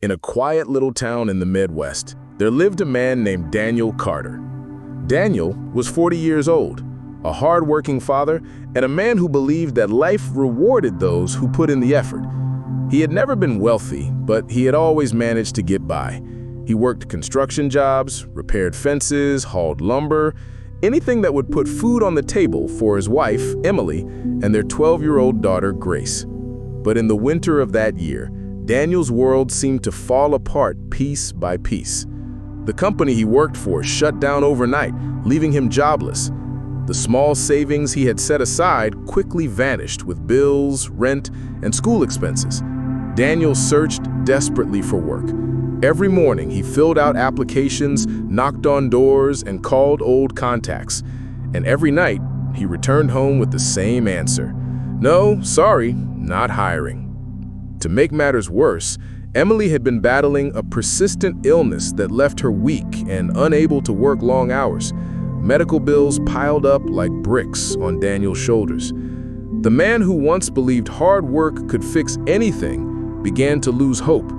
In a quiet little town in the Midwest, there lived a man named Daniel Carter. Daniel was 40 years old, a hard-working father, and a man who believed that life rewarded those who put in the effort. He had never been wealthy, but he had always managed to get by. He worked construction jobs, repaired fences, hauled lumber, anything that would put food on the table for his wife, Emily, and their 12-year-old daughter, Grace. But in the winter of that year, Daniel's world seemed to fall apart piece by piece. The company he worked for shut down overnight, leaving him jobless. The small savings he had set aside quickly vanished with bills, rent, and school expenses. Daniel searched desperately for work. Every morning, he filled out applications, knocked on doors, and called old contacts. And every night, he returned home with the same answer: "No, sorry, not hiring." To make matters worse, Emily had been battling a persistent illness that left her weak and unable to work long hours. Medical bills piled up like bricks on Daniel's shoulders. The man who once believed hard work could fix anything began to lose hope,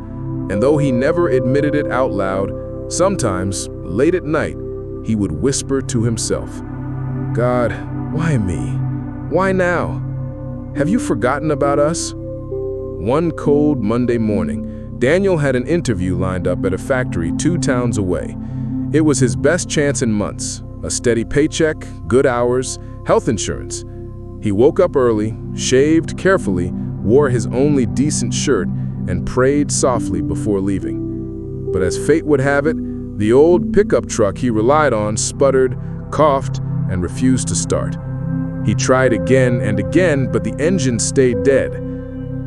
and though he never admitted it out loud, sometimes, late at night, he would whisper to himself, "God, why me? Why now? Have you forgotten about us?" One cold Monday morning, Daniel had an interview lined up at a factory 2 towns away. It was his best chance in months: a steady paycheck, good hours, health insurance. He woke up early, shaved carefully, wore his only decent shirt, and prayed softly before leaving. But as fate would have it, the old pickup truck he relied on sputtered, coughed, and refused to start. He tried again and again, but the engine stayed dead.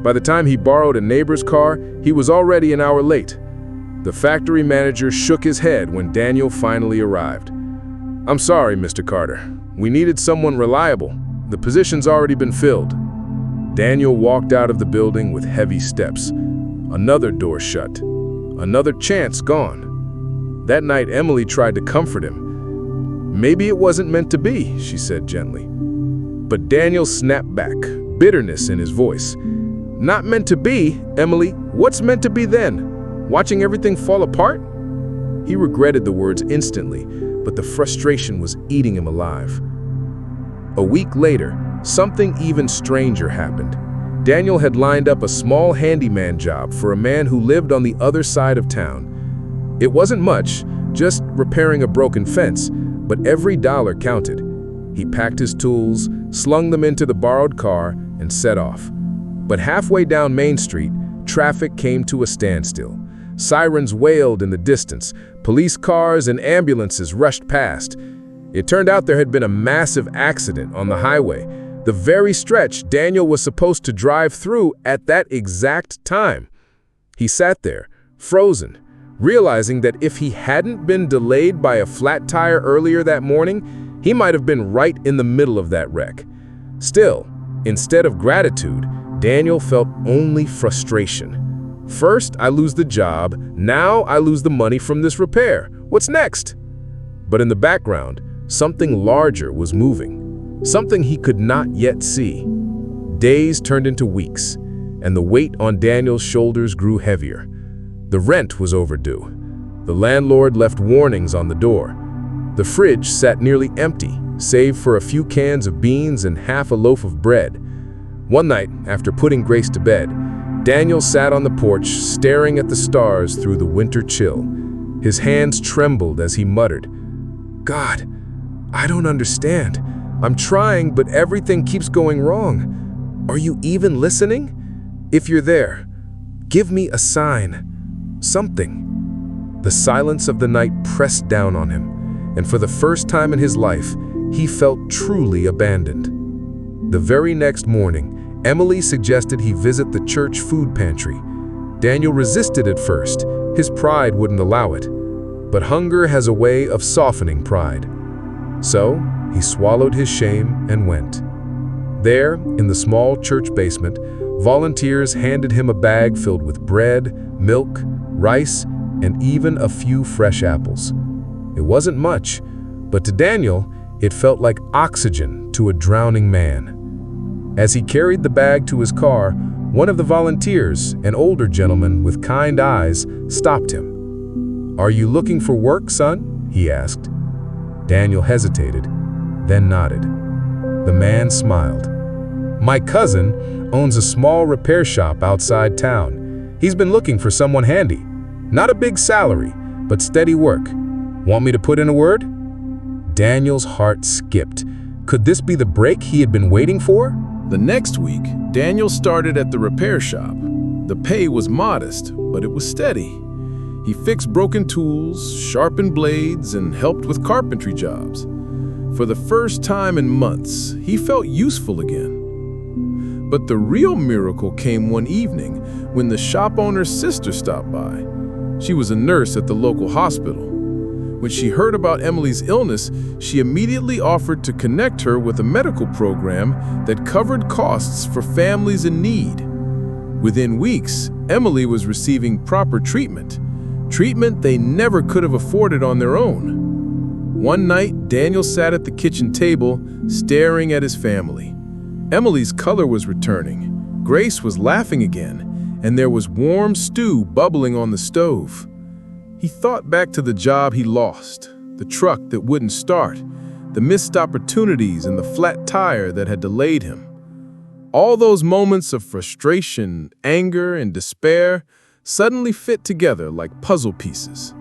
By the time he borrowed a neighbor's car, he was already an hour late. The factory manager shook his head when Daniel finally arrived. "I'm sorry, Mr. Carter. We needed someone reliable. The position's already been filled." Daniel walked out of the building with heavy steps. Another door shut. Another chance gone. That night, Emily tried to comfort him. "Maybe it wasn't meant to be," she said gently. But Daniel snapped back, bitterness in his voice. "Not meant to be, Emily. What's meant to be then? Watching everything fall apart?" He regretted the words instantly, but the frustration was eating him alive. A week later, something even stranger happened. Daniel had lined up a small handyman job for a man who lived on the other side of town. It wasn't much, just repairing a broken fence, but every dollar counted. He packed his tools, slung them into the borrowed car, and set off. But halfway down Main Street, traffic came to a standstill. Sirens wailed in the distance. Police cars and ambulances rushed past. It turned out there had been a massive accident on the highway, the very stretch Daniel was supposed to drive through at that exact time. He sat there, frozen, realizing that if he hadn't been delayed by a flat tire earlier that morning, he might have been right in the middle of that wreck. Still, instead of gratitude, Daniel felt only frustration. First, I lose the job. Now I lose the money from this repair. What's next? But in the background, something larger was moving. Something he could not yet see. Days turned into weeks, and the weight on Daniel's shoulders grew heavier. The rent was overdue. The landlord left warnings on the door. The fridge sat nearly empty, save for a few cans of beans and half a loaf of bread. One night, after putting Grace to bed, Daniel sat on the porch, staring at the stars through the winter chill. His hands trembled as he muttered, "God, I don't understand. I'm trying, but everything keeps going wrong. Are you even listening? If you're there, give me a sign. Something." The silence of the night pressed down on him, and for the first time in his life, he felt truly abandoned. The very next morning, Emily suggested he visit the church food pantry. Daniel resisted at first. His pride wouldn't allow it. But hunger has a way of softening pride. So, he swallowed his shame and went. There, in the small church basement, volunteers handed him a bag filled with bread, milk, rice, and even a few fresh apples. It wasn't much, but to Daniel, it felt like oxygen to a drowning man. As he carried the bag to his car, One of the volunteers, an older gentleman with kind eyes, stopped him. "Are you looking for work, son?" he asked. Daniel hesitated, then nodded. The man smiled. "My cousin owns a small repair shop outside town. He's been looking for someone handy. Not a big salary, but steady work. Want me to put in a word?" Daniel's heart skipped. Could this be the break he had been waiting for? The next week, Daniel started at the repair shop. The pay was modest, but it was steady. He fixed broken tools, sharpened blades, and helped with carpentry jobs. For the first time in months, he felt useful again. But the real miracle came one evening when the shop owner's sister stopped by. She was a nurse at the local hospital. When she heard about Emily's illness, she immediately offered to connect her with a medical program that covered costs for families in need. Within weeks, Emily was receiving proper treatment they never could have afforded on their own. One night, Daniel sat at the kitchen table, staring at his family. Emily's color was returning, Grace was laughing again, and there was warm stew bubbling on the stove. He thought back to the job he lost, the truck that wouldn't start, the missed opportunities and the flat tire that had delayed him. All those moments of frustration, anger, and despair suddenly fit together like puzzle pieces.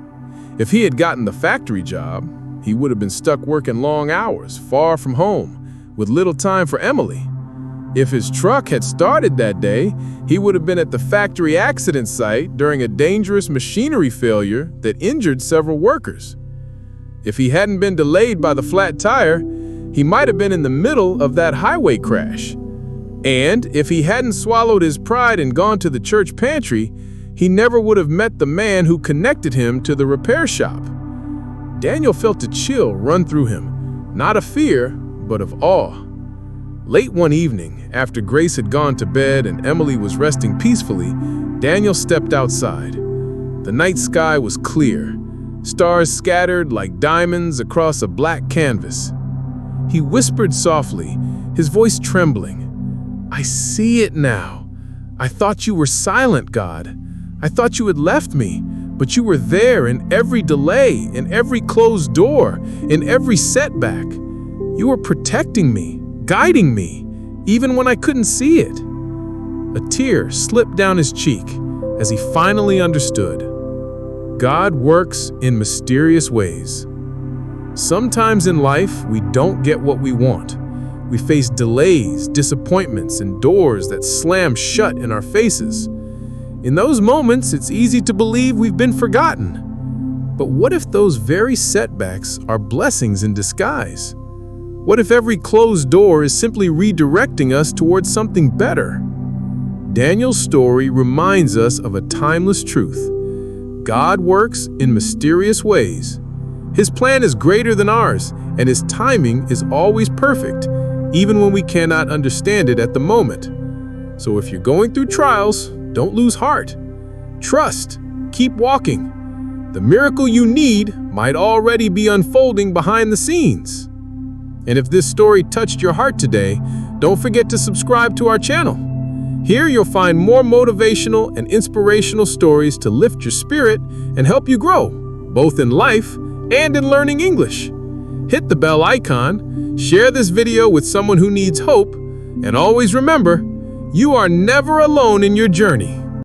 If he had gotten the factory job, he would have been stuck working long hours, far from home, with little time for Emily. If his truck had started that day, he would have been at the factory accident site during a dangerous machinery failure that injured several workers. If he hadn't been delayed by the flat tire, he might have been in the middle of that highway crash. And if he hadn't swallowed his pride and gone to the church pantry, he never would have met the man who connected him to the repair shop. Daniel felt a chill run through him, not of fear, but of awe. Late one evening, after Grace had gone to bed and Emily was resting peacefully, Daniel stepped outside. The night sky was clear, stars scattered like diamonds across a black canvas. He whispered softly, his voice trembling, "I see it now. I thought you were silent, God. I thought you had left me, but you were there in every delay, in every closed door, in every setback. You were protecting me, guiding me, even when I couldn't see it." A tear slipped down his cheek as he finally understood. God works in mysterious ways. Sometimes in life, we don't get what we want. We face delays, disappointments, and doors that slam shut in our faces. In those moments, it's easy to believe we've been forgotten. But what if those very setbacks are blessings in disguise? What if every closed door is simply redirecting us towards something better? Daniel's story reminds us of a timeless truth. God works in mysterious ways. His plan is greater than ours, and His timing is always perfect, even when we cannot understand it at the moment. So if you're going through trials, don't lose heart. Trust. Keep walking. The miracle you need might already be unfolding behind the scenes. And if this story touched your heart today, don't forget to subscribe to our channel. Here you'll find more motivational and inspirational stories to lift your spirit and help you grow, both in life and in learning English. Hit the bell icon, share this video with someone who needs hope, and always remember, you are never alone in your journey.